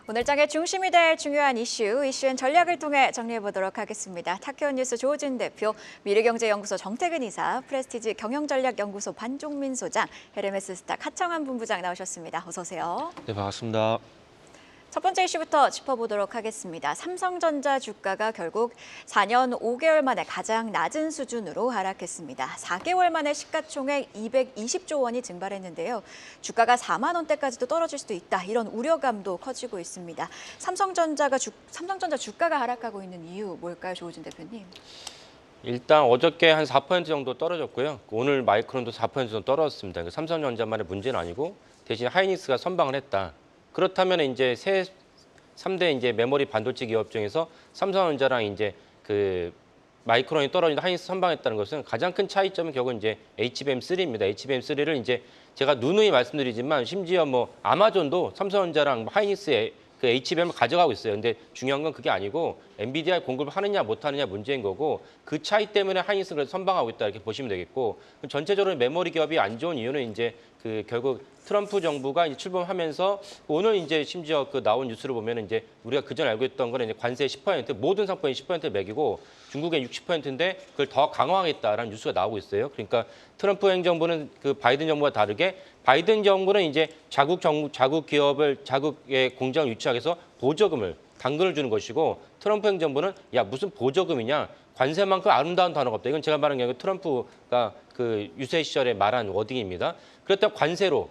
오늘 장의 중심이 될 중요한 이슈엔 전략을 통해 정리해보도록 하겠습니다. 타케온 뉴스 조진 대표, 미래경제연구소 정태근 이사, 프레스티지 경영전략연구소 반종민 소장, 헤르메스 스탁 하청환 본부장 나오셨습니다. 어서 오세요. 네, 반갑습니다. 첫 번째 이슈부터 짚어보도록 하겠습니다. 삼성전자 주가가 결국 4년 5개월 만에 가장 낮은 수준으로 하락했습니다. 4개월 만에 시가총액 220조 원이 증발했는데요. 주가가 4만 원대까지도 떨어질 수도 있다. 이런 우려감도 커지고 있습니다. 삼성전자 주가가 하락하고 있는 이유 뭘까요, 조우진 대표님? 일단 어저께 한 4% 정도 떨어졌고요. 오늘 마이크론도 4% 정도 떨어졌습니다. 삼성전자만의 문제는 아니고 대신 하이닉스가 선방을 했다. 그렇다면 이제 3대 이제 메모리 반도체 기업 중에서 삼성전자랑 이제 그 마이크론이 떨어진다 하이닉스 선방했다는 것은 가장 큰 차이점은 결국 이제 HBM3입니다. HBM3를 이제 제가 누누이 말씀드리지만 심지어 뭐 아마존도 삼성전자랑 하이닉스의 그 HBM을 가져가고 있어요. 근데 중요한 건 그게 아니고 엔비디아에 공급을 하느냐 못하느냐 문제인 거고 그 차이 때문에 하이닉스를 선방하고 있다 이렇게 보시면 되겠고 전체적으로 메모리 기업이 안 좋은 이유는 이제 그 결국 트럼프 정부가 이제 출범하면서 오늘 이제 심지어 그 나온 뉴스를 보면 이제 우리가 그전 알고 있던 거는 이제 관세 10% 모든 상품에 10% 매기고 중국에 60%인데 그걸 더 강화하겠다라는 뉴스가 나오고 있어요. 그러니까 트럼프 행정부는 그 바이든 정부와 다르게 바이든 정부는 이제 자국 기업을 자국의 공장을 유치하기 위해서 보조금을 당근을 주는 것이고 트럼프 행정부는 야 무슨 보조금이냐 관세만큼 아름다운 단어가 없다. 이건 제가 말한 게 아니고 트럼프가 그 유세 시절에 말한 워딩입니다. 그렇다면 관세로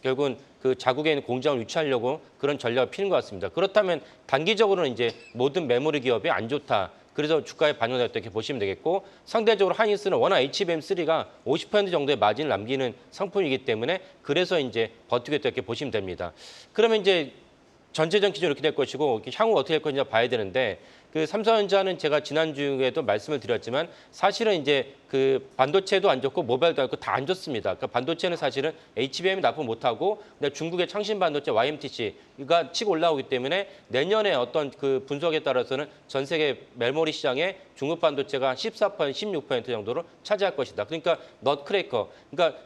결국은 그 자국에 있는 공장을 유치하려고 그런 전략을 피는 것 같습니다. 그렇다면 단기적으로는 이제 모든 메모리 기업이 안 좋다. 그래서 주가에 반영됐다 이렇게 보시면 되겠고 상대적으로 하이닉스는 워낙 HBM3가 50% 정도의 마진을 남기는 상품이기 때문에 그래서 이제 버티겠다 이렇게 보시면 됩니다. 그러면 이제 전체적 기준이 이렇게 될 것이고 향후 어떻게 될 것인지 봐야 되는데 그 삼성전자는 제가 지난주에도 말씀을 드렸지만 사실은 이제 그 반도체도 안 좋고 모바일도 안 좋고 다 안 좋습니다. 그 반도체는 사실은 HBM이 납품 못하고 근데 중국의 창신 반도체 YMTC가 치고 올라오기 때문에 내년에 어떤 그 분석에 따라서는 전 세계 메모리 시장에 중국 반도체가 14%, 16% 정도로 차지할 것이다. 그러니까 넛크래커, 그러니까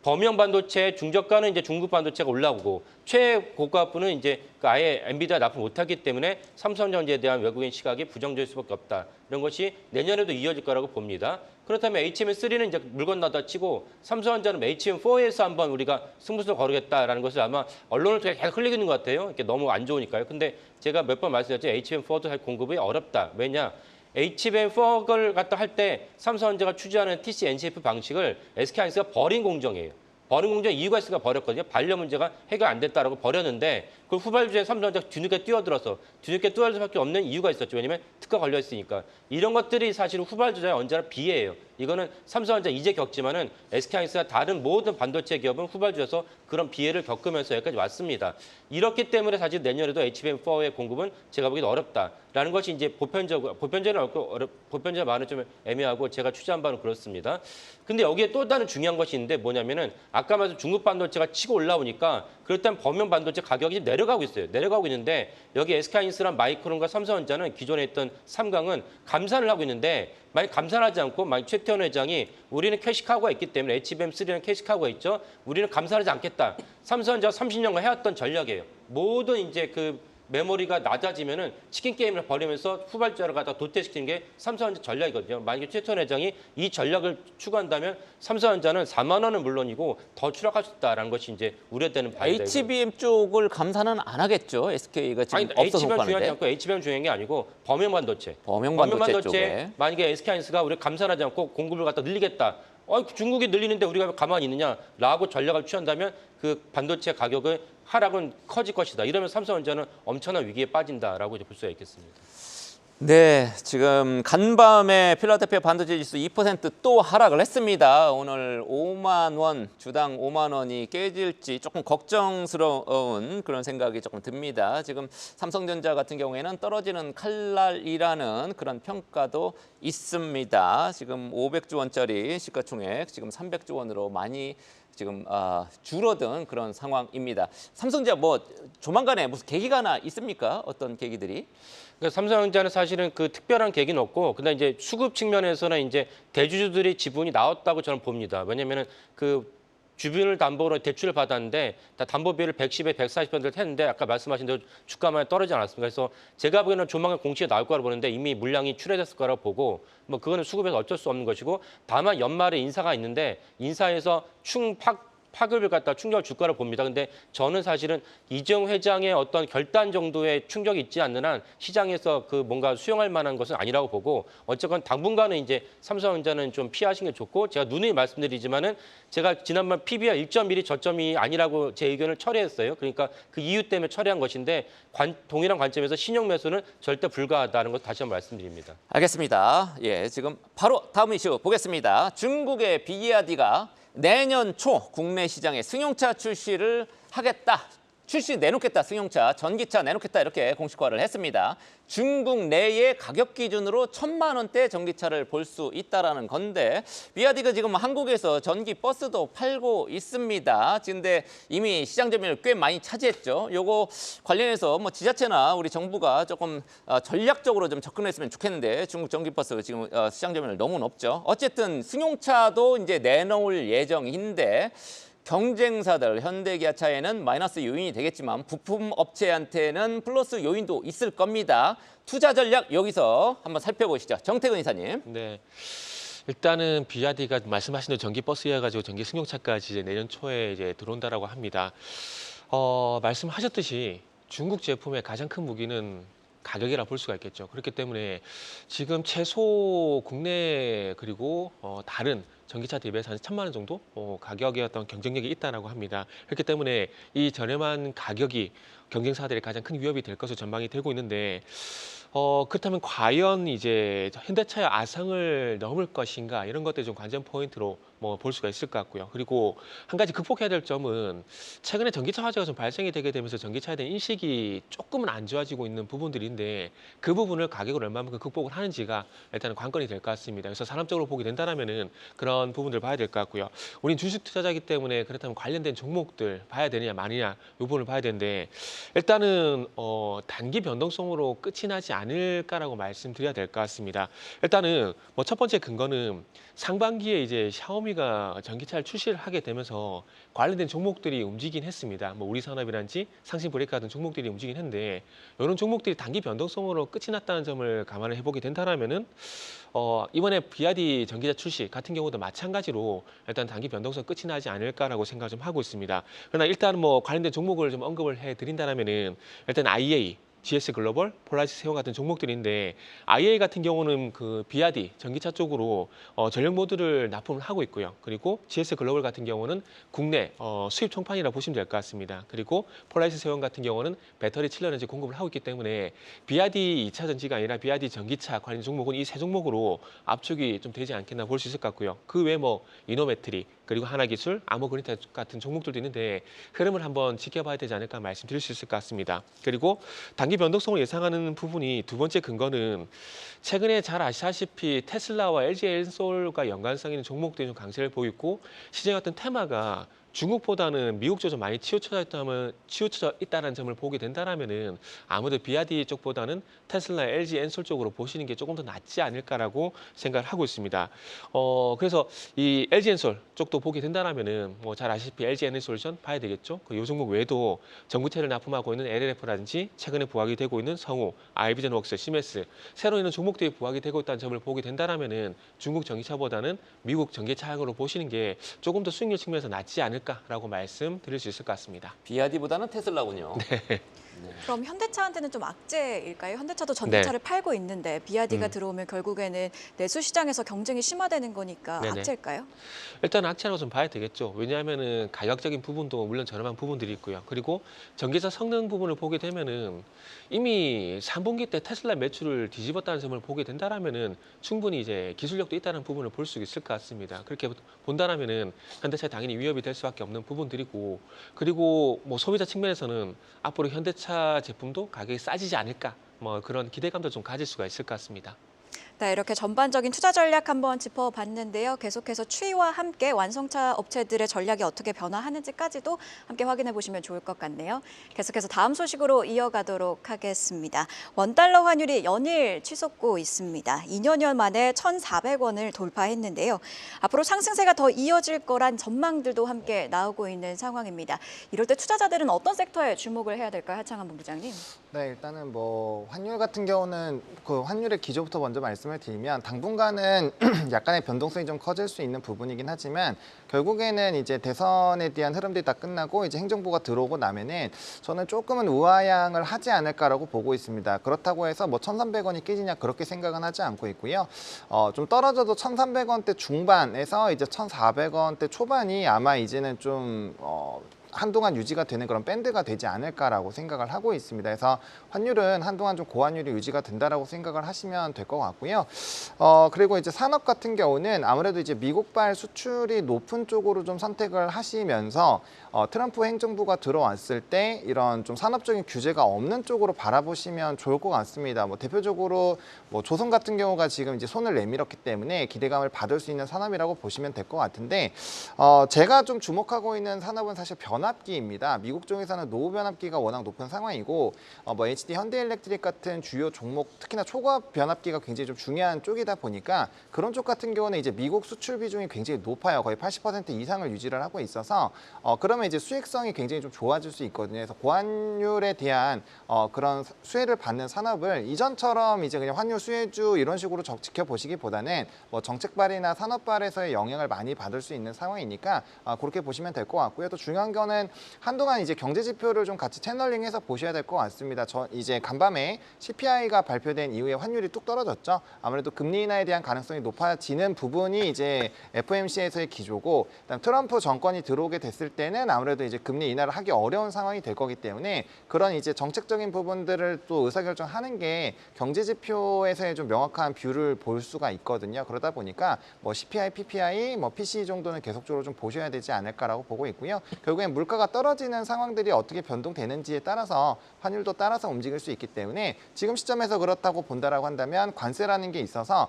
범용 반도체 중저가는 이제 중국 반도체가 올라오고 최고가부는 이제 그 아예 엔비디아 납품 못하기 때문에 삼성전자에 대한 외국인 시각이 부정적일 수밖에 없다. 이런 것이 내년에도 이어질 거라고 봅니다. 그렇다면 HBM3는 이제 물 건너다 치고 삼성전자는 HBM4에서 한번 우리가 승부수를 거르겠다라는 것을 아마 언론을 통해 계속 흘리고 있는 것 같아요. 이렇게 너무 안 좋으니까요. 근데 제가 몇 번 말씀드렸죠. HBM4도 공급이 어렵다. 왜냐? HBM4를 갖다 할 때 삼성전자가 추진하는 TC-NCF 방식을 SK하이닉스가 버린 공정이에요. 버린 공정 이유가 있으니까 버렸거든요. 반려 문제가 해결 안 됐다라고 버렸는데 그 후발주에 삼성전자가 뒤늦게 뛰어들 수밖에 없는 이유가 있었죠. 왜냐하면 특허 걸려 있으니까. 이런 것들이 사실 후발주자에 언제나 비해예요. 이거는 삼성전자 이제 겪지만은 SK하이닉스가 다른 모든 반도체 기업은 후발주에서 그런 비해를 겪으면서 여기까지 왔습니다. 이렇기 때문에 사실 내년에도 HBM4의 공급은 제가 보기엔 어렵다라는 것이 이제 보편적인 말은 좀 애매하고 제가 취재한 바는 그렇습니다. 근데 여기에 또 다른 중요한 것이 있는데 뭐냐면은 아까 말씀 중국 반도체가 치고 올라오니까 그럴 땐 범용 반도체 가격이 내려가고 있어요. 내려가고 있는데 여기 SK하이닉스랑 마이크론과 삼성전자는 기존에 있던 삼강은 감산을 하고 있는데 만약 감산을 하지 않고 만약 최태원 회장이 우리는 캐시카고가 있기 때문에 HBM3는 캐시카고가 있죠. 우리는 감산하지 않겠다. 삼성전자가 30년간 해왔던 전략이에요. 모든 이제 그 메모리가 낮아지면은 치킨 게임을 벌이면서 후발주자를 갖다 도태시키는 게 삼성전자 전략이거든요. 만약에 최태원 회장이 이 전략을 추구한다면 삼성전자는 4만 원은 물론이고 더 추락할 수 있다라는 것이 이제 우려되는 바입니다. HBM 쪽을 감산은 안 하겠죠. SK가 지금 없어서 못 HBM 중요하지 가는데. 않고 HBM 중요한 게 아니고 범용 반도체. 범용 반도체 쪽에. 만약에 SK하이닉스가 우리 감산하지 않고 공급을 갖다 늘리겠다. 중국이 늘리는데 우리가 가만히 있느냐라고 전략을 취한다면 그 반도체 가격의 하락은 커질 것이다. 이러면 삼성전자는 엄청난 위기에 빠진다라고 볼 수가 있겠습니다. 네, 지금 간밤에 필라델피아 반도체 지수 2% 하락을 했습니다. 오늘 5만 원, 주당 5만 원이 깨질지 조금 걱정스러운 그런 생각이 조금 듭니다. 지금 삼성전자 같은 경우에는 떨어지는 칼날이라는 그런 평가도 있습니다. 지금 500조 원짜리 시가총액 지금 300조 원으로 많이 지금 줄어든 그런 상황입니다. 삼성전자 뭐 조만간에 무슨 계기가 하나 있습니까? 어떤 계기들이? 그러니까 삼성전자는 사실은 그 특별한 계기는 없고, 근데 이제 수급 측면에서는 이제 대주주들이 지분이 나왔다고 저는 봅니다. 왜냐면은 그 주변을 담보로 대출을 받았는데 다 담보비를 110에 140% 했는데 아까 말씀하신 대로 주가만 떨어지지 않았습니까? 그래서 제가 보기에는 조만간 공시가 나올 거라고 보는데 이미 물량이 출해졌을 거라고 보고 뭐 그거는 수급에서 어쩔 수 없는 것이고 다만 연말에 인사가 있는데 인사에서 파급을 갖다 충격을 줄 거라고 봅니다. 근데 저는 사실은 이재용 회장의 어떤 결단 정도의 충격이 있지 않는 한 시장에서 그 뭔가 수용할 만한 것은 아니라고 보고 어쨌건 당분간은 이제 삼성전자는 좀 피하시는 게 좋고 제가 누누이 말씀드리지만은 제가 지난번 PBR 1.1이 저점이 아니라고 제 의견을 철회했어요. 그러니까 그 이유 때문에 철회한 것인데 동일한 관점에서 신용 매수는 절대 불가하다는 것 다시 한번 말씀드립니다. 알겠습니다. 예, 지금 바로 다음 이슈 보겠습니다. 중국의 비야디가 내년 초 국내 시장에 승용차 출시를 하겠다. 출시 내놓겠다. 승용차, 전기차 내놓겠다. 이렇게 공식화를 했습니다. 중국 내의 가격 기준으로 1,000만 원대 전기차를 볼 수 있다라는 건데 비야디가 지금 한국에서 전기 버스도 팔고 있습니다. 근데 이미 시장 점유율 꽤 많이 차지했죠. 요거 관련해서 뭐 지자체나 우리 정부가 조금 전략적으로 좀 접근했으면 좋겠는데 중국 전기 버스 지금 시장 점유율 너무 높죠. 어쨌든 승용차도 이제 내놓을 예정인데 경쟁사들 현대기아차에는 마이너스 요인이 되겠지만 부품 업체한테는 플러스 요인도 있을 겁니다. 투자 전략 여기서 한번 살펴보시죠. 정태근 이사님. 네. 일단은 비야디가 말씀하신 대로 전기 버스여가지고 전기 승용차까지 이제 내년 초에 이제 들어온다라고 합니다. 말씀하셨듯이 중국 제품의 가장 큰 무기는 가격이라 볼 수가 있겠죠. 그렇기 때문에 지금 최소 국내 그리고 다른 전기차 대비해서 한 1,000만 원 정도 가격의 어떤 경쟁력이 있다라고 합니다. 그렇기 때문에 이 저렴한 가격이 경쟁사들의 가장 큰 위협이 될 것으로 전망이 되고 있는데 그렇다면 과연 이제 현대차의 아성을 넘을 것인가 이런 것들이 좀 관전 포인트로 뭐 볼 수가 있을 것 같고요. 그리고 한 가지 극복해야 될 점은 최근에 전기차 화재가 좀 발생이 되게 되면서 전기차에 대한 인식이 조금은 안 좋아지고 있는 부분들인데 그 부분을 가격을 얼마만큼 극복을 하는지가 일단은 관건이 될 것 같습니다. 그래서 산업적으로 보게 된다면은 그런 부분들 봐야 될 것 같고요. 우린 주식 투자자이기 때문에 그렇다면 관련된 종목들 봐야 되느냐 마느냐 이 부분을 봐야 되는데 일단은 단기 변동성으로 끝이 나지 않을까라고 말씀드려야 될 것 같습니다. 일단은 뭐 첫 번째 근거는 상반기에 이제 샤오미가 전기차를 출시를 하게 되면서 관련된 종목들이 움직이긴 했습니다. 뭐 우리산업이란지 상신 브레이크 같은 종목들이 움직이긴 했는데 이런 종목들이 단기 변동성으로 끝이 났다는 점을 감안을 해보게 된다면은 이번에 비야디 전기차 출시 같은 경우도 마찬가지로 일단 단기 변동성 끝이 나지 않을까라고 생각을 좀 하고 있습니다. 그러나 일단 뭐 관련된 종목을 좀 언급을 해드린다면은 일단 IA GS 글로벌, 폴라리스 세워 같은 종목들인데 IA 같은 경우는 그 비야디 전기차 쪽으로 전력 모듈을 납품을 하고 있고요. 그리고 GS 글로벌 같은 경우는 국내 수입 총판이라 보시면 될 것 같습니다. 그리고 폴라리스 세원 같은 경우는 배터리 칠러렌지 공급을 하고 있기 때문에 비야디 2차 전지가 아니라 비야디 전기차 관련 종목은 이 세 종목으로 압축이 좀 되지 않겠나 볼 수 있을 것 같고요. 그 외에 뭐 이노배터리 그리고 하나기술, 아모그린텍 같은 종목들도 있는데 흐름을 한번 지켜봐야 되지 않을까 말씀드릴 수 있을 것 같습니다. 그리고 단기 변동성을 예상하는 부분이 두 번째 근거는 최근에 잘 아시다시피 테슬라와 LG 엔솔과 연관성 있는 종목들이 좀 강세를 보이고 시장의 어떤 테마가 중국보다는 미국 쪽 좀 많이 치우쳐져 있다는 점을 보게 된다면은 아무래도 비야디 쪽보다는 테슬라, LG, 엔솔 쪽으로 보시는 게 조금 더 낫지 않을까라고 생각을 하고 있습니다. 그래서 이 LG 엔솔 쪽도 보게 된다면은 뭐 잘 아시다시피 LG 에너지솔루션 봐야 되겠죠. 이 종목 외에도 전구체를 납품하고 있는 LLF라든지 최근에 부각이 되고 있는 성우, 아이비전웍스, 시메스 새로 있는 종목들이 부각이 되고 있다는 점을 보게 된다면은 중국 전기차보다는 미국 전기차향으로 보시는 게 조금 더 수익률 측면에서 낫지 않을까라고 말씀드릴 수 있을 것 같습니다. 비야디보다는 테슬라군요. 네. 그럼 현대차한테는 좀 악재일까요? 현대차도 전기차를 팔고 있는데 비야디가 들어오면 결국에는 내수 시장에서 경쟁이 심화되는 거니까 네네. 악재일까요? 일단 악재라고 좀 봐야 되겠죠. 왜냐하면은 가격적인 부분도 물론 저렴한 부분들이 있고요. 그리고 전기차 성능 부분을 보게 되면은 이미 3분기 때 테슬라 매출을 뒤집었다는 점을 보게 된다라면은 충분히 이제 기술력도 있다는 부분을 볼 수 있을 것 같습니다. 그렇게 본다라면은 현대차에 당연히 위협이 될 수밖에 없는 부분들이고, 그리고 뭐 소비자 측면에서는 앞으로 현대차 제품도 가격이 싸지지 않을까, 뭐 그런 기대감도 좀 가질 수가 있을 것 같습니다. 네, 이렇게 전반적인 투자 전략 한번 짚어봤는데요. 계속해서 추이와 함께 완성차 업체들의 전략이 어떻게 변화하는지까지도 함께 확인해 보시면 좋을 것 같네요. 계속해서 다음 소식으로 이어가도록 하겠습니다. 원달러 환율이 연일 치솟고 있습니다. 2년여 만에 1,400원을 돌파했는데요. 앞으로 상승세가 더 이어질 거란 전망들도 함께 나오고 있는 상황입니다. 이럴 때 투자자들은 어떤 섹터에 주목을 해야 될까요? 하창한 본부장님. 네, 일단은 뭐 환율 같은 경우는 그 환율의 기조부터 먼저 말씀을 드리면 당분간은 약간의 변동성이 좀 커질 수 있는 부분이긴 하지만 결국에는 이제 대선에 대한 흐름들이 다 끝나고 이제 행정부가 들어오고 나면은 저는 조금은 우하향을 하지 않을까라고 보고 있습니다. 그렇다고 해서 뭐 1,300원이 깨지냐 그렇게 생각은 하지 않고 있고요. 좀 떨어져도 1,300원대 중반에서 이제 1,400원대 초반이 아마 이제는 좀 한동안 유지가 되는 그런 밴드가 되지 않을까라고 생각을 하고 있습니다. 그래서 환율은 한동안 좀 고환율이 유지가 된다라고 생각을 하시면 될 것 같고요. 그리고 이제 산업 같은 경우는 아무래도 이제 미국발 수출이 높은 쪽으로 좀 선택을 하시면서 트럼프 행정부가 들어왔을 때 이런 좀 산업적인 규제가 없는 쪽으로 바라보시면 좋을 것 같습니다. 뭐 대표적으로 뭐 조선 같은 경우가 지금 이제 손을 내밀었기 때문에 기대감을 받을 수 있는 산업이라고 보시면 될 것 같은데 제가 좀 주목하고 있는 산업은 사실 변압기입니다. 미국 쪽에서는 노후 변압기가 워낙 높은 상황이고 뭐 HD 현대일렉트릭 같은 주요 종목 특히나 초고압 변압기가 굉장히 좀 중요한 쪽이다 보니까 그런 쪽 같은 경우는 이제 미국 수출 비중이 굉장히 높아요. 거의 80% 이상을 유지를 하고 있어서 그러면 이제 수익성이 굉장히 좀 좋아질 수 있거든요. 그래서 고환율에 대한 그런 수혜를 받는 산업을 이전처럼 이제 그냥 환율 수혜주 이런 식으로 지켜보시기보다는 뭐 정책 발의나 산업 발에서의 영향을 많이 받을 수 있는 상황이니까 그렇게 보시면 될 것 같고요. 또 중요한 거는 한동안 이제 경제 지표를 좀 같이 채널링해서 보셔야 될 것 같습니다. 이제 간밤에 CPI가 발표된 이후에 환율이 뚝 떨어졌죠. 아무래도 금리 인하에 대한 가능성이 높아지는 부분이 이제 FOMC에서의 기조고, 그다음 트럼프 정권이 들어오게 됐을 때는 아무래도 이제 금리 인하를 하기 어려운 상황이 될 거기 때문에 그런 이제 정책적인 부분들을 또 의사결정하는 게 경제 지표에서의 좀 명확한 뷰를 볼 수가 있거든요. 그러다 보니까 뭐 CPI, PPI, 뭐 PCE 정도는 계속적으로 좀 보셔야 되지 않을까라고 보고 있고요. 결국엔 물가가 떨어지는 상황들이 어떻게 변동되는지에 따라서 환율도 따라서 움직일 수 있기 때문에 지금 시점에서 그렇다고 본다라고 한다면 관세라는 게 있어서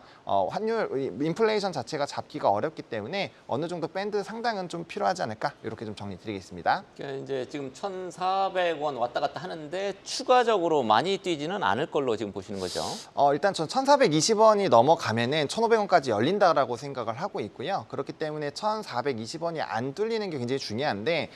환율 인플레이션 자체가 잡기가 어렵기 때문에 어느 정도 밴드 상당은 좀 필요하지 않을까 이렇게 좀 정리드리겠습니다. 그러니까 이제 지금 1,400원 왔다 갔다 하는데 추가적으로 많이 뛰지는 않을 걸로 지금 보시는 거죠. 일단 전 1,420원이 넘어가면은 1,500원까지 열린다라고 생각을 하고 있고요. 그렇기 때문에 1,420원이 안 뚫리는 게 굉장히 중요한데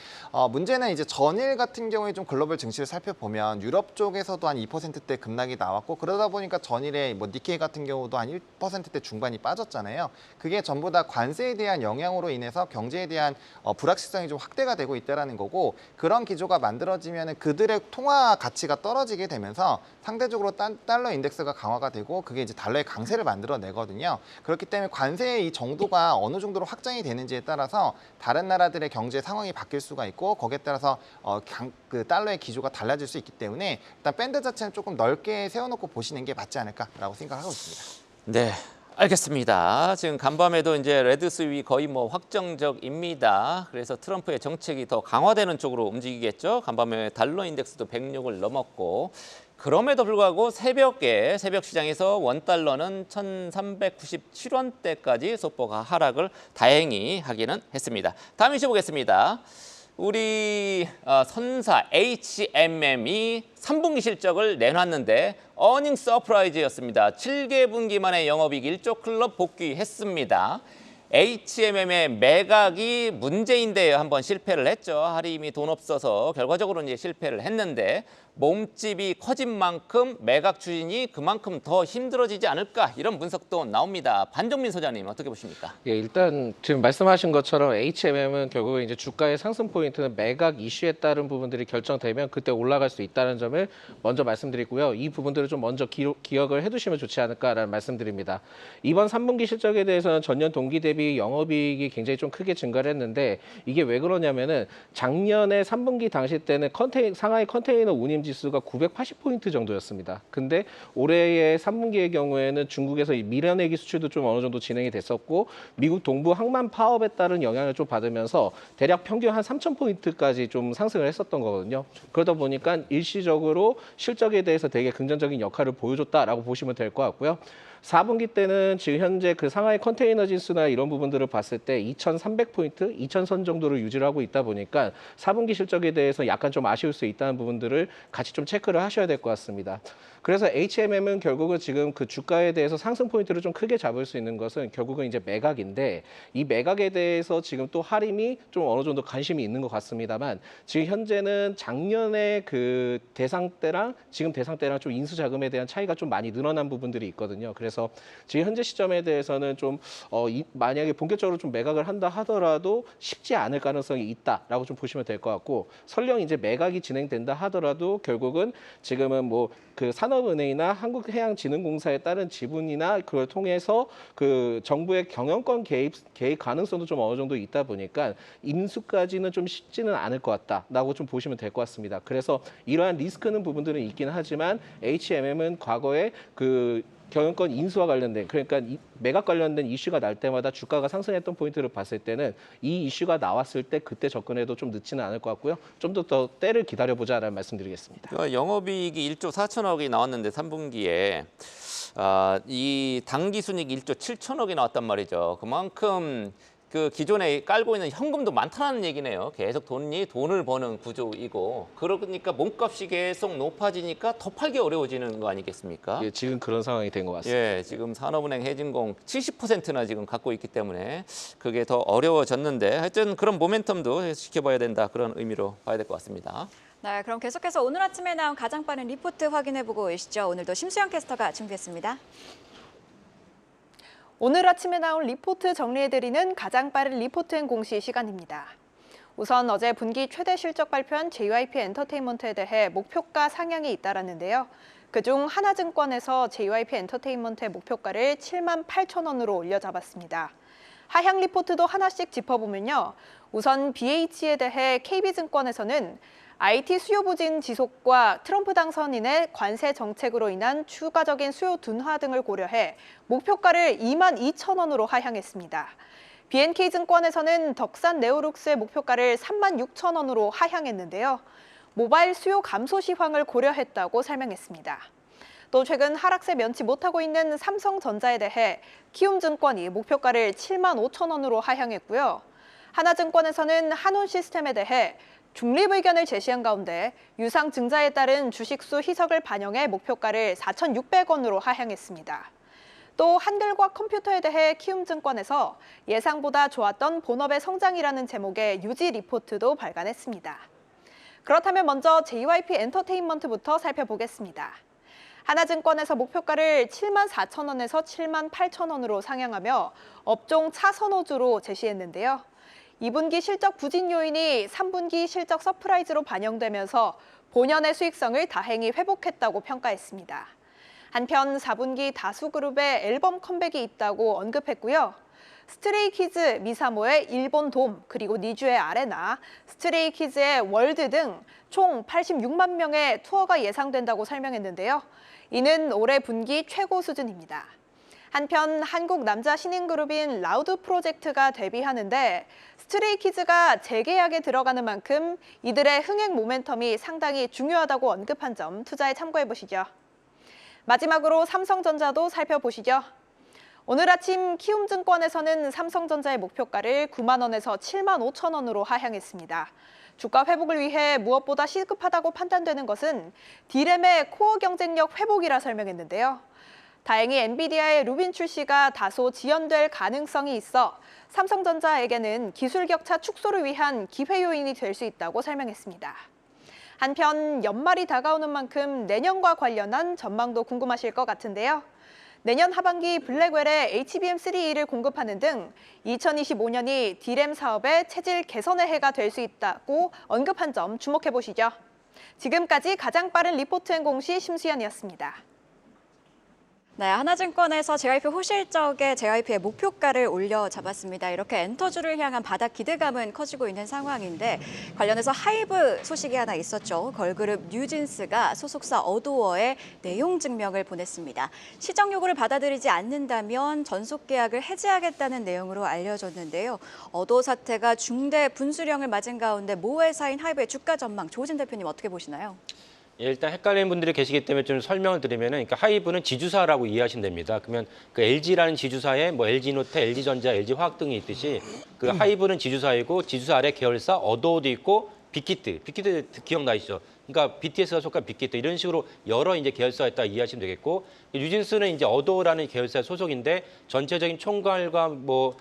문제는 이제 전일 같은 경우에 좀 글로벌 증시를 살펴보면 유럽 쪽에서도 한 2%대 급락이 나왔고 그러다 보니까 전일에 뭐 니케이 같은 경우도 한 1%대 중반이 빠졌잖아요. 그게 전부 다 관세에 대한 영향으로 인해서 경제에 대한 불확실성이 좀 확대가 되고 있다라는 거고, 그런 기조가 만들어지면 그들의 통화 가치가 떨어지게 되면서 상대적으로 달러 인덱스가 강화가 되고 그게 이제 달러의 강세를 만들어내거든요. 그렇기 때문에 관세의 이 정도가 어느 정도로 확장이 되는지에 따라서 다른 나라들의 경제 상황이 바뀔 수가 있고 거기에 따라서 그 달러의 기조가 달라질 수 있기 때문에 일단 밴드 자체는 조금 넓게 세워놓고 보시는 게 맞지 않을까라고 생각하고 있습니다. 네, 알겠습니다. 지금 간밤에도 이제 레드 스윕이 거의 뭐 확정적입니다. 그래서 트럼프의 정책이 더 강화되는 쪽으로 움직이겠죠. 간밤에 달러 인덱스도 106을 넘었고, 그럼에도 불구하고 새벽 시장에서 원달러는 1,397원대까지 소폭 하락을 다행히 하기는 했습니다. 다음 이슈 보겠습니다. 우리 선사 HMM이 3분기 실적을 내놨는데 어닝 서프라이즈였습니다. 7개 분기 만에 영업이익 1조 클럽 복귀했습니다. HMM의 매각이 문제인데 한번 실패를 했죠. 할인이 돈 없어서 결과적으로 이제 실패를 했는데 몸집이 커진 만큼 매각 추진이 그만큼 더 힘들어지지 않을까, 이런 분석도 나옵니다. 반정민 소장님 어떻게 보십니까? 예, 일단 지금 말씀하신 것처럼 HMM은 결국에 이제 주가의 상승 포인트는 매각 이슈에 따른 부분들이 결정되면 그때 올라갈 수 있다는 점을 먼저 말씀드리고요. 이 부분들을 좀 먼저 기억을 해두시면 좋지 않을까라는 말씀드립니다. 이번 3분기 실적에 대해서는 전년 동기 대비 영업이익이 굉장히 좀 크게 증가를 했는데 이게 왜 그러냐면은 작년에 3분기 당시 때는 상하이 컨테이너 운임 지수가 980포인트 정도였습니다. 근데 올해의 3분기의 경우에는 중국에서 이 밀연해기 수출도 좀 어느 정도 진행이 됐었고 미국 동부 항만 파업에 따른 영향을 좀 받으면서 대략 평균 한 3,000포인트까지 좀 상승을 했었던 거거든요. 그러다 보니까 일시적으로 실적에 대해서 되게 긍정적인 역할을 보여줬다라고 보시면 될 것 같고요. 4분기 때는 지금 현재 그 상하이 컨테이너 지수나 이런 부분들을 봤을 때 2,300포인트, 2,000선 정도를 유지를 하고 있다 보니까 4분기 실적에 대해서 약간 좀 아쉬울 수 있다는 부분들을 같이 좀 체크를 하셔야 될 것 같습니다. 그래서 HMM은 결국은 지금 그 주가에 대해서 상승 포인트를 좀 크게 잡을 수 있는 것은 결국은 이제 매각인데, 이 매각에 대해서 지금 또 하림이 좀 어느 정도 관심이 있는 것 같습니다만, 지금 현재는 작년에 그 대상 때랑 지금 대상 때랑 좀 인수 자금에 대한 차이가 좀 많이 늘어난 부분들이 있거든요. 그래서 지금 현재 시점에 대해서는 좀 만약에 본격적으로 좀 매각을 한다 하더라도 쉽지 않을 가능성이 있다라고 좀 보시면 될 것 같고, 설령 이제 매각이 진행된다 하더라도 결국은 지금은 뭐 그 산업은행이나 한국해양진흥공사에 따른 지분이나 그걸 통해서 그 정부의 경영권 개입 가능성도 좀 어느 정도 있다 보니까 인수까지는 좀 쉽지는 않을 것 같다라고 좀 보시면 될 것 같습니다. 그래서 이러한 리스크는 부분들은 있긴 하지만 HMM은 과거에 그 경영권 인수와 관련된, 그러니까 매각 관련된 이슈가 날 때마다 주가가 상승했던 포인트를 봤을 때는 이 이슈가 나왔을 때 그때 접근해도 좀 늦지는 않을 것 같고요. 좀 더 때를 기다려보자라는 말씀드리겠습니다. 영업이익이 1조 4천억이 나왔는데 3분기에 이 당기순이익 1조 7천억이 나왔단 말이죠. 그만큼 그 기존에 깔고 있는 현금도 많다는 얘기네요. 계속 돈을 버는 구조이고, 그러니까 몸값이 계속 높아지니까 더 팔기 어려워지는 거 아니겠습니까? 예, 지금 그런 상황이 된 것 같습니다. 예, 지금 산업은행 해진공 70%나 지금 갖고 있기 때문에 그게 더 어려워졌는데, 하여튼 그런 모멘텀도 지켜봐야 된다, 그런 의미로 봐야 될 것 같습니다. 네, 그럼 계속해서 오늘 아침에 나온 가장 빠른 리포트 확인해보고 계시죠. 오늘도 심수영 캐스터가 준비했습니다. 오늘 아침에 나온 리포트 정리해드리는 가장 빠른 리포트 공시 시간입니다. 우선 어제 분기 최대 실적 발표한 JYP 엔터테인먼트에 대해 목표가 상향이 잇따랐는데요. 그중 하나증권에서 JYP 엔터테인먼트의 목표가를 7만 8천 원으로 올려잡았습니다. 하향 리포트도 하나씩 짚어보면요. 우선 BH에 대해 KB증권에서는 IT 수요 부진 지속과 트럼프 당선인의 관세 정책으로 인한 추가적인 수요 둔화 등을 고려해 목표가를 2만 2천 원으로 하향했습니다. BNK증권에서는 덕산 네오룩스의 목표가를 3만 6천 원으로 하향했는데요. 모바일 수요 감소 시황을 고려했다고 설명했습니다. 또 최근 하락세 면치 못하고 있는 삼성전자에 대해 키움증권이 목표가를 7만 5천 원으로 하향했고요. 하나증권에서는 한온시스템에 대해 중립 의견을 제시한 가운데 유상증자에 따른 주식수 희석을 반영해 목표가를 4,600원으로 하향했습니다. 또 한글과 컴퓨터에 대해 키움증권에서 예상보다 좋았던 본업의 성장이라는 제목의 유지 리포트도 발간했습니다. 그렇다면 먼저 JYP 엔터테인먼트부터 살펴보겠습니다. 하나증권에서 목표가를 7만 4천 원에서 7만 8천 원으로 상향하며 업종 차선호주로 제시했는데요. 2분기 실적 부진 요인이 3분기 실적 서프라이즈로 반영되면서 본연의 수익성을 다행히 회복했다고 평가했습니다. 한편 4분기 다수그룹의 앨범 컴백이 있다고 언급했고요. 스트레이키즈 미사모의 일본 돔, 그리고 니쥬의 아레나, 스트레이키즈의 월드 등 총 86만 명의 투어가 예상된다고 설명했는데요. 이는 올해 분기 최고 수준입니다. 한편 한국 남자 신인그룹인 라우드 프로젝트가 데뷔하는데 스트레이키즈가 재계약에 들어가는 만큼 이들의 흥행 모멘텀이 상당히 중요하다고 언급한 점 투자에 참고해보시죠. 마지막으로 삼성전자도 살펴보시죠. 오늘 아침 키움증권에서는 삼성전자의 목표가를 9만 원에서 7만 5천 원으로 하향했습니다. 주가 회복을 위해 무엇보다 시급하다고 판단되는 것은 D램의 코어 경쟁력 회복이라 설명했는데요. 다행히 엔비디아의 루빈 출시가 다소 지연될 가능성이 있어 삼성전자에게는 기술 격차 축소를 위한 기회 요인이 될 수 있다고 설명했습니다. 한편 연말이 다가오는 만큼 내년과 관련한 전망도 궁금하실 것 같은데요. 내년 하반기 블랙웰에 HBM3E를 공급하는 등 2025년이 D램 사업의 체질 개선의 해가 될 수 있다고 언급한 점 주목해보시죠. 지금까지 가장 빠른 리포트 공시 심수연이었습니다. 네, 하나증권에서 JYP 호실적에 JYP의 목표가를 올려잡았습니다. 이렇게 엔터주를 향한 바닥 기대감은 커지고 있는 상황인데 관련해서 하이브 소식이 하나 있었죠. 걸그룹 뉴진스가 소속사 어도어에 내용 증명을 보냈습니다. 시정 요구를 받아들이지 않는다면 전속 계약을 해지하겠다는 내용으로 알려졌는데요. 어도어 사태가 중대 분수령을 맞은 가운데 모 회사인 하이브의 주가 전망 조진 대표님 어떻게 보시나요? 예, 일단 헷갈리는 분들이 계시기 때문에 좀 설명을 드리면은, 그러니까 하이브는 지주사라고 이해하시면 됩니다. 그러면 그 LG라는 지주사에 뭐 LG노태, LG전자, LG화학 등이 있듯이 그 하이브는 지주사이고 지주사 아래 계열사 어도어도 있고 빅히트 기억나시죠? 그러니까 BTS가 속한 빅히트 이런 식으로 여러 이제 계열사가 있다 이해하시면 되겠고, 뉴진스는 이제 어도어라는 계열사 소속인데 전체적인 총괄과 뭐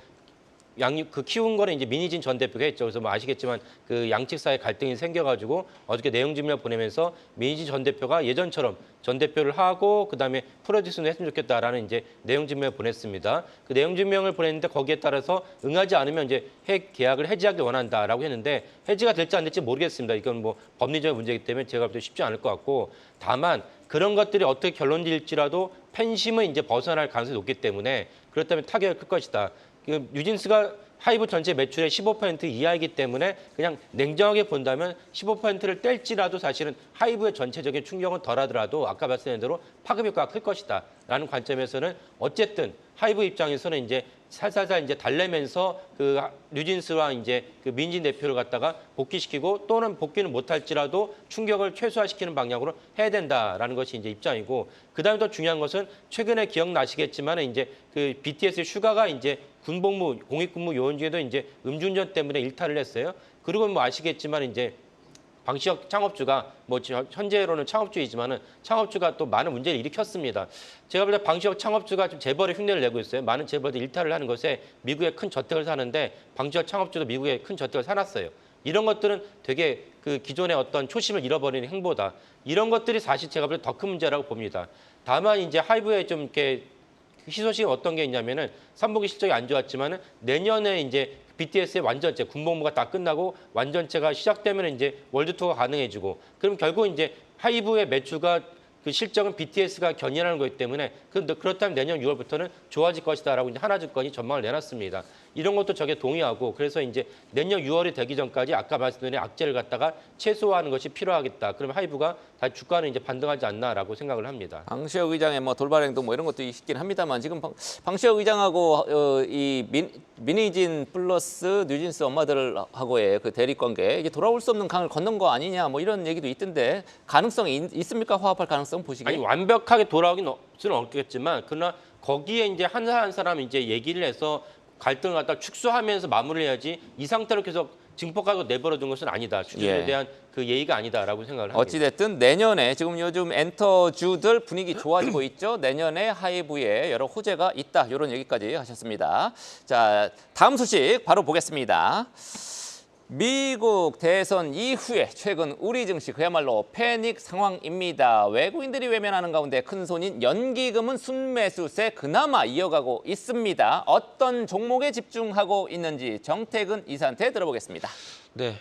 그 키운 거는 이제 민희진 전 대표가 했죠. 그래서 뭐 아시겠지만 그 양측 사이 갈등이 생겨가지고 어저께 내용 증명을 보내면서 민희진 전 대표가 예전처럼 전 대표를 하고 그다음에 프로듀스는 했으면 좋겠다라는 이제 내용 증명을 보냈습니다. 그 내용 증명을 보냈는데 거기에 따라서 응하지 않으면 이제 계약을 해지하기 원한다라고 했는데 해지가 될지 안 될지 모르겠습니다. 이건 뭐 법리적인 문제이기 때문에 제가 볼 때 쉽지 않을 것 같고, 다만 그런 것들이 어떻게 결론질지라도 팬심은 이제 벗어날 가능성이 높기 때문에 그렇다면 타격이 클 것이다. 뉴진스가 하이브 전체 매출의 15% 이하이기 때문에 그냥 냉정하게 본다면 15%를 뗄지라도 사실은 하이브의 전체적인 충격은 덜하더라도 아까 말씀드린 대로 파급 효과가 클 것이다 라는 관점에서는 어쨌든 하이브 입장에서는 이제 살살살 이제 달래면서 그 뉴진스와 이제 그 민진 대표를 갖다가 복귀시키고 또는 복귀는 못할지라도 충격을 최소화시키는 방향으로 해야 된다라는 것이 이제 입장이고, 그다음에 더 중요한 것은 최근에 기억나시겠지만 이제 그 BTS 슈가가 이제 군복무 공익근무 요원 중에도 이제 음주운전 때문에 일탈을 했어요. 그리고 뭐 아시겠지만 이제 방시혁 창업주가 뭐 현재로는 창업주이지만은 창업주가 또 많은 문제를 일으켰습니다. 제가 볼 때 방시혁 창업주가 좀 재벌의 흉내를 내고 있어요. 많은 재벌들이 일탈을 하는 것에 미국에 큰 저택을 사는데 방시혁 창업주도 미국에 큰 저택을 사놨어요. 이런 것들은 되게 그 기존의 어떤 초심을 잃어버리는 행보다. 이런 것들이 사실 제가 볼 때 더 큰 문제라고 봅니다. 다만 이제 하이브에 좀 이렇게 희소식이 어떤 게 있냐면은 3분기 실적이 안 좋았지만은 내년에 이제 BTS의 완전체 군복무가 다 끝나고 완전체가 시작되면 이제 월드 투어가 가능해지고, 그럼 결국 이제 하이브의 매출과 그 실적은 BTS가 견인하는 거기 때문에 그렇다면 내년 6월부터는 좋아질 것이다라고 이제 하나증권이 전망을 내놨습니다. 이런 것도 저게 동의하고, 그래서 이제 내년 6월이 되기 전까지 아까 말씀드린 악재를 갖다가 최소화하는 것이 필요하겠다. 그러면 하이브가 다시 주가는 이제 반등하지 않나라고 생각을 합니다. 방시혁 의장의 뭐 돌발 행동 뭐 이런 것도 있긴 합니다만, 지금 방시혁 의장하고 이 민희진 플러스 뉴진스 엄마들하고의 그 대립 관계, 이게 돌아올 수 없는 강을 건넌 거 아니냐 뭐 이런 얘기도 있던데, 가능성이 있습니까? 화합할 가능성 보시기에? 아니 완벽하게 돌아오기는 없겠지만, 그러나 거기에 이제 한 사람이 이제 얘기를 해서 갈등을 갖다 축소하면서 마무리해야지 이 상태로 계속 증폭하고 내버려둔 것은 아니다. 주주에 대한 그 예의가 아니다라고 생각을 합니다. 어찌됐든 내년에 지금 요즘 엔터주들 분위기 좋아지고 있죠. 내년에 하이브에 여러 호재가 있다. 이런 얘기까지 하셨습니다. 자, 다음 소식 바로 보겠습니다. 미국 대선 이후에 최근 우리 증시 그야말로 패닉 상황입니다. 외국인들이 외면하는 가운데 큰 손인 연기금은 순매수세 그나마 이어가고 있습니다. 어떤 종목에 집중하고 있는지 정태근 이사한테 들어보겠습니다. 네,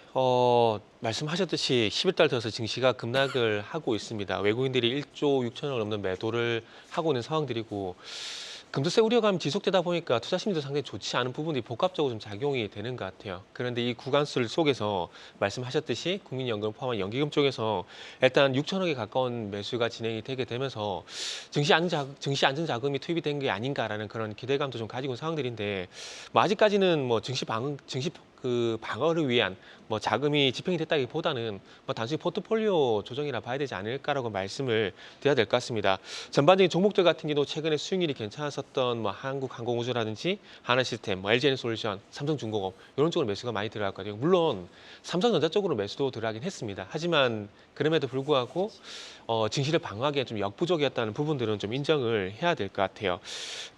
말씀하셨듯이 11달 들어서 증시가 급락을 하고 있습니다. 외국인들이 1조 6천억 넘는 매도를 하고 있는 상황들이고, 금도세 우려감이 지속되다 보니까 투자 심리도 상당히 좋지 않은 부분이 복합적으로 좀 작용이 되는 것 같아요. 그런데 이 구간수 속에서 말씀하셨듯이 국민연금 포함한 연기금 쪽에서 일단 6천억에 가까운 매수가 진행이 되게 되면서 증시 안전자금이 투입이 된 게 아닌가라는 그런 기대감도 좀 가지고 있는 상황들인데, 뭐 아직까지는 뭐 증시 방어를 위한 뭐 자금이 집행이 됐다기보다는 뭐 단순히 포트폴리오 조정이라 봐야 되지 않을까라고 말씀을 드려야 될 것 같습니다. 전반적인 종목들 같은 경우도 최근에 수익률이 괜찮았었던 뭐 한국항공우주라든지 하나시스템, 뭐 LG에너솔루션, 삼성중공업 이런 쪽으로 매수가 많이 들어갔거든요. 물론 삼성전자 쪽으로 매수도 들어가긴 했습니다. 하지만 그럼에도 불구하고 증시를 방어하기에 좀 역부족이었다는 부분들은 좀 인정을 해야 될 것 같아요.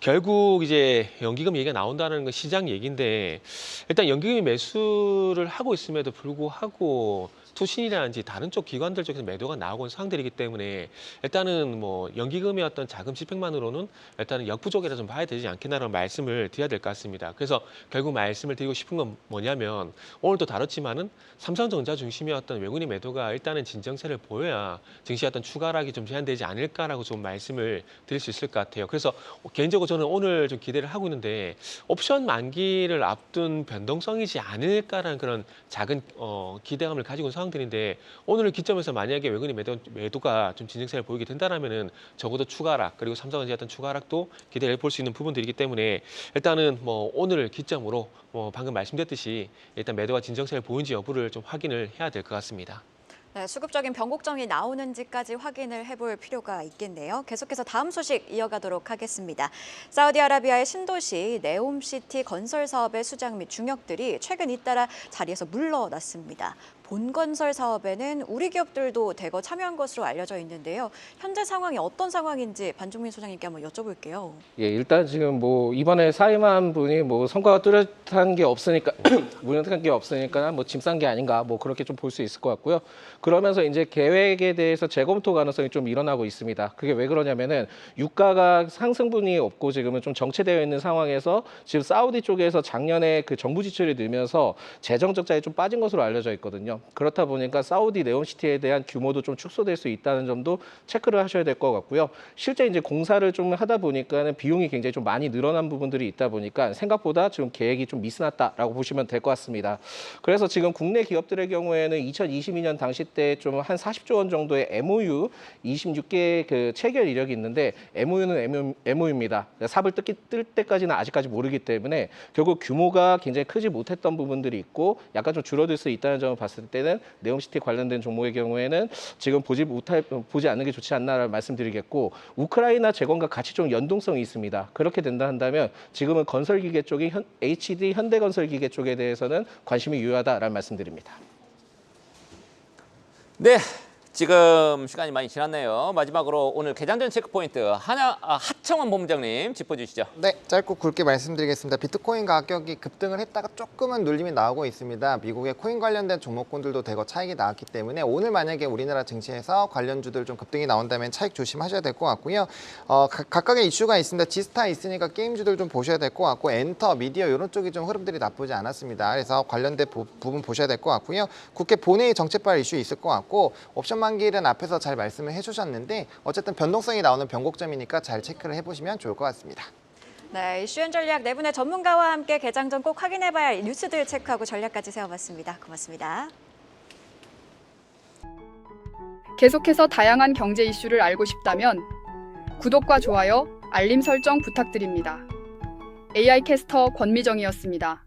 결국 이제 연기금 얘기가 나온다는 건 시장 얘기인데, 일단 연기금이 매수를 하고 있음에도 불구하고 투신이라든지 다른 쪽 기관들 쪽에서 매도가 나오고 있는 상황들이기 때문에 일단은 뭐 연기금의 어떤 자금 집행만으로는 일단은 역부족이라 좀 봐야 되지 않겠나라는 말씀을 드려야 될 것 같습니다. 그래서 결국 말씀을 드리고 싶은 건 뭐냐면, 오늘도 다뤘지만은 삼성전자 중심의 어떤 외국인 매도가 일단은 진정세를 보여야 증시 어떤 추가 하락이 좀 제한되지 않을까라고 좀 말씀을 드릴 수 있을 것 같아요. 그래서 개인적으로 저는 오늘 좀 기대를 하고 있는데, 옵션 만기를 앞둔 변동성이지 않을까라는 그런 작은 기대감을 가지고 있는 상황들인데, 오늘 기점에서 만약에 외국인 매도가 좀 진정세를 보이게 된다라면은 적어도 추가 하락, 그리고 삼성전자 어떤 추가 하락도 기대를 해볼 수 있는 부분들이기 때문에 일단은 뭐 오늘 기점으로 뭐 방금 말씀드렸듯이 일단 매도가 진정세를 보인지 여부를 좀 확인을 해야 될 것 같습니다. 네, 수급적인 변곡점이 나오는지까지 확인을 해볼 필요가 있겠네요. 계속해서 다음 소식 이어가도록 하겠습니다. 사우디아라비아의 신도시 네옴시티 건설 사업의 수장 및 중역들이 최근 잇따라 자리에서 물러났습니다. 본건설 사업에는 우리 기업들도 대거 참여한 것으로 알려져 있는데요. 현재 상황이 어떤 상황인지 반종민 소장님께 한번 여쭤볼게요. 예, 일단 지금 뭐 이번에 사임한 분이 뭐 성과가 뚜렷한 게 없으니까 무능한 게 없으니까 뭐 짐 싼 게 아닌가 뭐 그렇게 좀 볼 수 있을 것 같고요. 그러면서 이제 계획에 대해서 재검토 가능성이 좀 일어나고 있습니다. 그게 왜 그러냐면은 유가가 상승분이 없고 지금은 좀 정체되어 있는 상황에서 지금 사우디 쪽에서 작년에 그 정부 지출이 늘면서 재정 적자에 좀 빠진 것으로 알려져 있거든요. 그렇다 보니까 사우디 네옴시티에 대한 규모도 좀 축소될 수 있다는 점도 체크를 하셔야 될 것 같고요. 실제 이제 공사를 좀 하다 보니까는 비용이 굉장히 좀 많이 늘어난 부분들이 있다 보니까 생각보다 지금 계획이 좀 미스났다라고 보시면 될 것 같습니다. 그래서 지금 국내 기업들의 경우에는 2022년 당시 때 좀 한 40조 원 정도의 MOU 26개 그 체결 이력이 있는데 MOU는 MOU입니다. 삽을 뜰 때까지는 아직까지 모르기 때문에 결국 규모가 굉장히 크지 못했던 부분들이 있고 약간 좀 줄어들 수 있다는 점을 봤을 때는 네옴시티 관련된 종목의 경우에는 지금 보지 않는 게 좋지 않나라는 말씀드리겠고 우크라이나 재건과 같이 좀 연동성이 있습니다. 그렇게 된다 한다면 지금은 건설기계 쪽이 HD 현대건설기계 쪽에 대해서는 관심이 유효하다라는 말씀드립니다. 네, 지금 시간이 많이 지났네요. 마지막으로 오늘 개장전 체크포인트 하청원 본부장님 짚어주시죠. 네, 짧고 굵게 말씀드리겠습니다. 비트코인 가격이 급등을 했다가 조금은 눌림이 나오고 있습니다. 미국의 코인 관련된 종목군들도 대거 차익이 나왔기 때문에 오늘 만약에 우리나라 증시에서 관련주들 좀 급등이 나온다면 차익 조심하셔야 될 것 같고요. 각각의 이슈가 있습니다. 지스타 있으니까 게임주들 좀 보셔야 될 것 같고 엔터, 미디어 이런 쪽이 좀 흐름들이 나쁘지 않았습니다. 그래서 관련된 부분 보셔야 될 것 같고요. 국회 본회의 정책발 이슈 있을 것 같고 옵션 만기일은 앞에서 잘 말씀을 해주셨는데 어쨌든 변동성이 나오는 변곡점이니까 잘 체크를 해보시면 좋을 것 같습니다. 네, 이슈앤 전략 네 분의 전문가와 함께 개장 전 꼭 확인해봐야 할 뉴스들 체크하고 전략까지 세워봤습니다. 고맙습니다. 계속해서 다양한 경제 이슈를 알고 싶다면 구독과 좋아요, 알림 설정 부탁드립니다. AI 캐스터 권미정이었습니다.